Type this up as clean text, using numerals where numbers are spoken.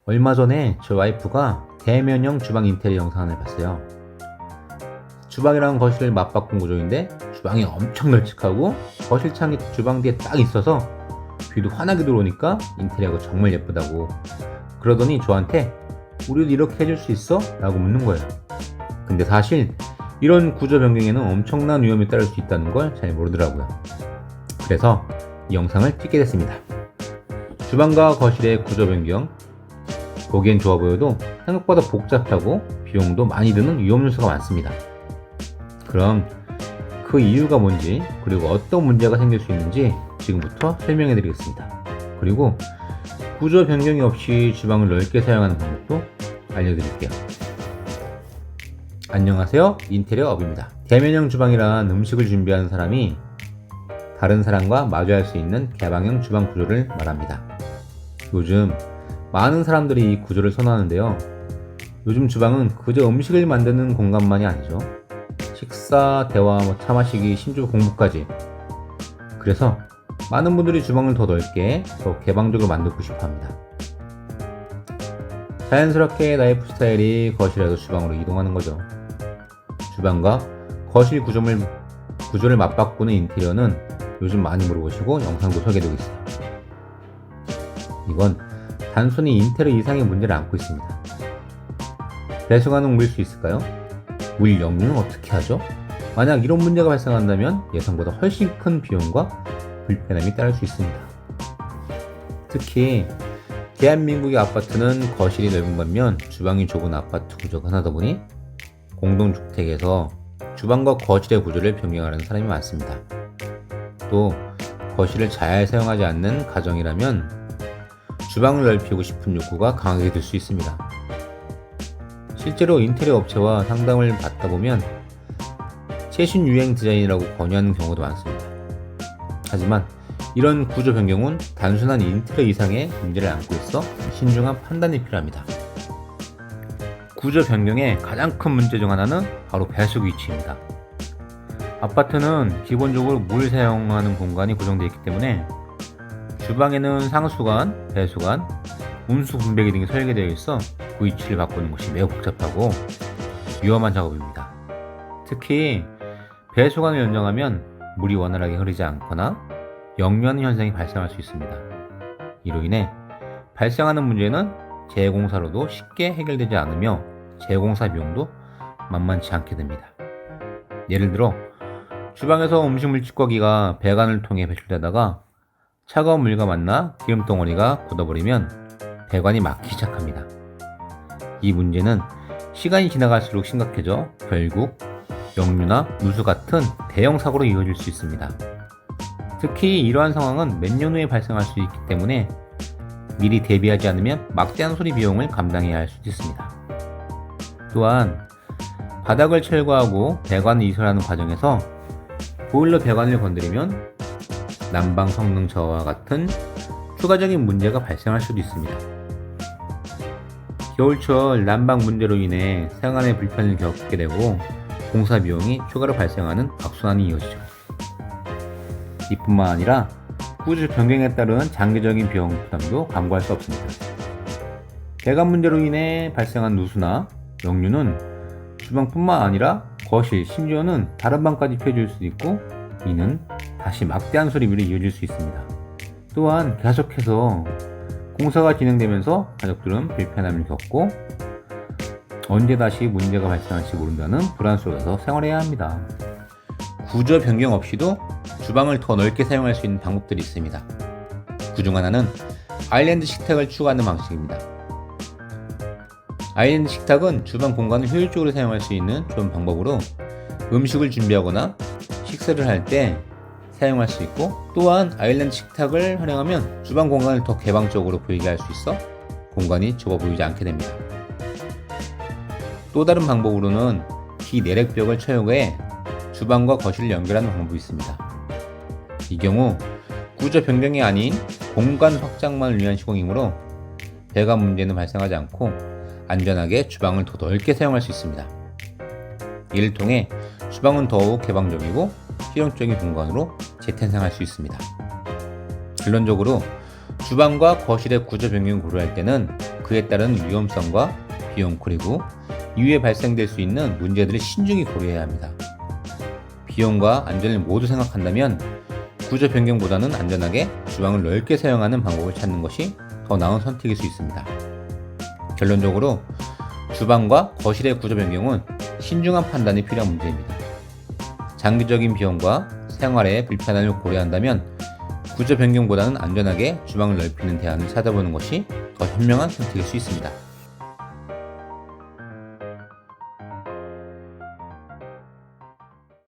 얼마 전에 제 와이프가 대면형 주방 인테리어 영상을 봤어요. 주방이랑 거실을 맞바꾼 구조인데 주방이 엄청 널찍하고 거실 창이 주방 뒤에 딱 있어서 비도 환하게 들어오니까 인테리어가 정말 예쁘다고 그러더니 저한테 우리도 이렇게 해줄 수 있어? 라고 묻는 거예요. 근데 사실 이런 구조 변경에는 엄청난 위험이 따를 수 있다는 걸 잘 모르더라고요. 그래서 이 영상을 찍게 됐습니다. 주방과 거실의 구조 변경, 보기엔 좋아 보여도 생각보다 복잡하고 비용도 많이 드는 위험 요소가 많습니다. 그럼 그 이유가 뭔지, 그리고 어떤 문제가 생길 수 있는지 지금부터 설명해 드리겠습니다. 그리고 구조 변경이 없이 주방을 넓게 사용하는 방법도 알려드릴게요. 안녕하세요, 인테리어 업입니다. 대면형 주방이란 음식을 준비하는 사람이 다른 사람과 마주할 수 있는 개방형 주방 구조를 말합니다. 요즘 많은 사람들이 이 구조를 선호하는데요. 요즘 주방은 그저 음식을 만드는 공간만이 아니죠. 식사, 대화, 차 마시기, 심지어 공부까지. 그래서 많은 분들이 주방을 더 넓게, 더 개방적으로 만들고 싶어 합니다. 자연스럽게 라이프 스타일이 거실에서 주방으로 이동하는 거죠. 주방과 거실 구조를 맞바꾸는 인테리어는 요즘 많이 물어보시고 영상도 소개되고 있어요. 이건 단순히 인테리어 이상의 문제를 안고 있습니다. 배수관은 물 수 있을까요? 물 역류는 어떻게 하죠? 만약 이런 문제가 발생한다면 예상보다 훨씬 큰 비용과 불편함이 따를 수 있습니다. 특히 대한민국의 아파트는 거실이 넓은 반면 주방이 좁은 아파트 구조가 흔하다 보니 공동주택에서 주방과 거실의 구조를 변경하는 사람이 많습니다. 또 거실을 잘 사용하지 않는 가정이라면 주방을 넓히고 싶은 욕구가 강하게 들 수 있습니다. 실제로 인테리어 업체와 상담을 받다 보면 최신 유행 디자인이라고 권유하는 경우도 많습니다. 하지만 이런 구조 변경은 단순한 인테리어 이상의 문제를 안고 있어 신중한 판단이 필요합니다. 구조 변경의 가장 큰 문제 중 하나는 바로 배수구 위치입니다. 아파트는 기본적으로 물 사용하는 공간이 구성되어 있기 때문에 주방에는 상수관, 배수관, 온수 분배기 등이 설계되어 있어 그 위치를 바꾸는 것이 매우 복잡하고 위험한 작업입니다. 특히 배수관을 연장하면 물이 원활하게 흐르지 않거나 역류하는 현상이 발생할 수 있습니다. 이로 인해 발생하는 문제는 재공사로도 쉽게 해결되지 않으며 재공사 비용도 만만치 않게 됩니다. 예를 들어 주방에서 음식물 찌꺼기가 배관을 통해 배출되다가 차가운 물과 만나 기름 덩어리가 굳어버리면 배관이 막히기 시작합니다. 이 문제는 시간이 지나갈수록 심각해져 결국 역류나 누수 같은 대형 사고로 이어질 수 있습니다. 특히 이러한 상황은 몇 년 후에 발생할 수 있기 때문에 미리 대비하지 않으면 막대한 수리 비용을 감당해야 할 수도 있습니다. 또한 바닥을 철거하고 배관을 이설하는 과정에서 보일러 배관을 건드리면 난방 성능 저하와 같은 추가적인 문제가 발생할 수도 있습니다. 겨울철 난방 문제로 인해 생활에 불편을 겪게 되고 공사 비용이 추가로 발생하는 악순환이 이어지죠. 이뿐만 아니라 구조 변경에 따른 장기적인 비용 부담도 감수할 수 없습니다. 배관 문제로 인해 발생한 누수나 역류는 주방뿐만 아니라 거실, 심지어는 다른 방까지 피해질 수도 있고 이는 다시 막대한 수리비로 이어질 수 있습니다. 또한 계속해서 공사가 진행되면서 가족들은 불편함을 겪고 언제 다시 문제가 발생할지 모른다는 불안 속에서 생활해야 합니다. 구조 변경 없이도 주방을 더 넓게 사용할 수 있는 방법들이 있습니다. 그중 하나는 아일랜드 식탁을 추가하는 방식입니다. 아일랜드 식탁은 주방 공간을 효율적으로 사용할 수 있는 좋은 방법으로 음식을 준비하거나 식사를 할 때 사용할 수 있고, 또한 아일랜드 식탁을 활용하면 주방 공간을 더 개방적으로 보이게 할 수 있어 공간이 좁아 보이지 않게 됩니다. 또 다른 방법으로는 비내력벽을 채우게 주방과 거실을 연결하는 방법이 있습니다. 이 경우 구조 변경이 아닌 공간 확장만을 위한 시공이므로 배관 문제는 발생하지 않고 안전하게 주방을 더 넓게 사용할 수 있습니다. 이를 통해 주방은 더욱 개방적이고 실용적인 공간으로 재탄생할 수 있습니다. 결론적으로 주방과 거실의 구조 변경을 고려할 때는 그에 따른 위험성과 비용 그리고 이후에 발생될 수 있는 문제들을 신중히 고려해야 합니다. 비용과 안전을 모두 생각한다면 구조 변경보다는 안전하게 주방을 넓게 사용하는 방법을 찾는 것이 더 나은 선택일 수 있습니다. 결론적으로 주방과 거실의 구조 변경은 신중한 판단이 필요한 문제입니다. 장기적인 비용과 생활의 불편함을 고려한다면 구조 변경보다는 안전하게 주방을 넓히는 대안을 찾아보는 것이 더 현명한 선택일 수 있습니다.